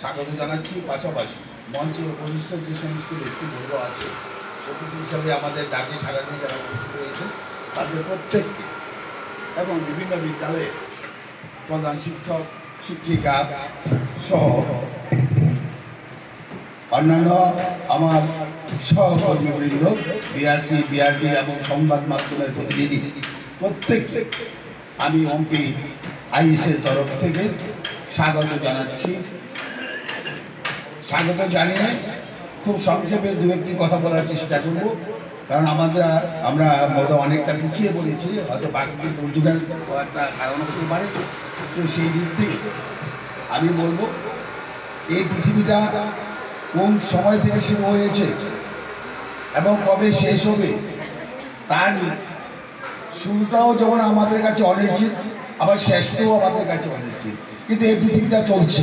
স্বাগত জানাচ্ছি। পাশাপাশি মঞ্চে উপবিষ্ট যে সমস্ত ব্যক্তিবর্গ আছে, অতিথি হিসাবে আমাদের ডাকে সাড়া দিয়ে যারা উপস্থিত রয়েছে তাদের প্রত্যেককে এবং বিভিন্ন বিদ্যালয়ে প্রধান শিক্ষক শিক্ষিকা সহ অন্যান্য আমার সহকর্মীবৃন্দ, বিআরসি বিআরডি এবং সংবাদ মাধ্যমের প্রতিনিধি প্রত্যেককে আমি ওমপি আইএসের তরফ থেকে স্বাগত জানাচ্ছি। স্বাগত জানিয়ে খুব সংক্ষেপে দু একটি কথা বলার চেষ্টা করব, কারণ আমরা হয়তো অনেকটা পিছিয়ে পড়েছি, হয়তো বাকি দুর্যোগের একটা কারণ হতে পারে। তো সেই দিক থেকে আমি বলবো, এই পৃথিবীটা কোন সময় থেকে শুরু হয়েছে এবং কবে শেষ হবে তার শুরুটাও যেমন আমাদের কাছে অনিশ্চিত, আবার শেষটাও আমাদের কাছে অনিশ্চিত। কিন্তু এই পৃথিবীটা চলছে,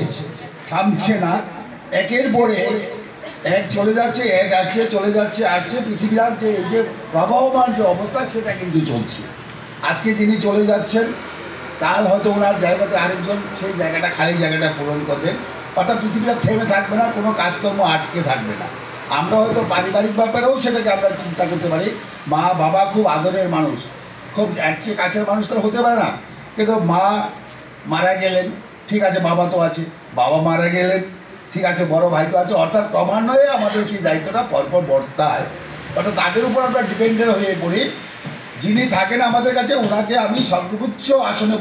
থামছে না, একের পরে এক চলে যাচ্ছে, এক আসছে, চলে যাচ্ছে, আসছে। পৃথিবীর যে এই যে প্রবাহমান যে অবস্থা সেটা কিন্তু চলছে। আজকে যিনি চলে যাচ্ছেন কাল হয়তো ওনার জায়গাতে আরেকজন সেই জায়গাটা, খালি জায়গাটা পূরণ করবেন। অর্থাৎ পৃথিবীটা থেমে থাকবে না, কোনো কাজকর্ম আটকে থাকবে না। আমরা হয়তো পারিবারিক ব্যাপারেও সেটাকে আমরা চিন্তা করতে পারি। মা বাবা খুব আদরের মানুষ, খুব এর চেয়ে কাছের মানুষ তো হতে পারে না। কিন্তু মা মারা গেলেন, ঠিক আছে, বাবা তো আছে, বাবা মারা গেলেন, ঠিক আছে, বড় ভাই তো আছে। অর্থাৎ ক্রমান্বয়ে আমাদের সেই দায়িত্বটা পরপর বর্তায়। অর্থাৎ তাদের উপর আমরা ডিপেন্ডেন্ট হয়ে পড়ি। যিনি থাকেন আমাদের কাছে ওনাকে আমি সর্বোচ্চ আসনে